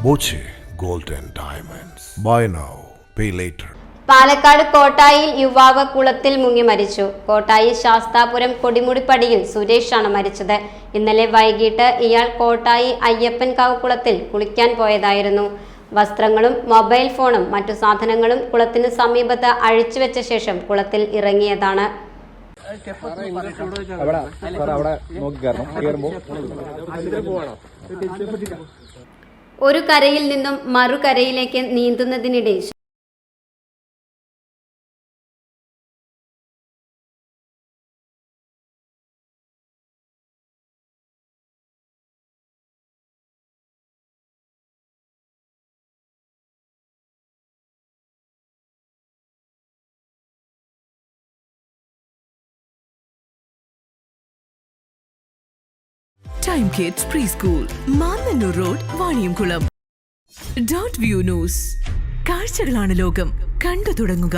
Boche gold and diamonds. Buy now, pay later. Palakkad കോട്ടായിൽ യുവാവ് കുളത്തിൽ മുങ്ങി മരിച്ചു. കോട്ടായി ശാസ്താപുരം കൊടിമുടിപ്പടിയിൽ സുരേഷാണ് മരിച്ചത്. ഇന്നലെ വൈകിട്ട് ഇയാൾ കോട്ടായി അയ്യപ്പൻകാവ് കുളത്തിൽ കുളിക്കാൻ പോയതായിരുന്നു. വസ്ത്രങ്ങളും മൊബൈൽ ഫോണും മറ്റു സാധനങ്ങളും കുളത്തിന് സമീപത്ത് അഴിച്ചുവെച്ച ശേഷം കുളത്തിൽ ഇറങ്ങിയതാണ്. ഒരു കരയിൽ നിന്നും മറുകരയിലേക്ക് നീന്തുന്നതിനിടെ Time Kids Preschool, Mannannur Road, Vaniyamkulam. Dot View News. കാഴ്ചകളാണ് ലോകം, കണ്ടു തുടങ്ങുക.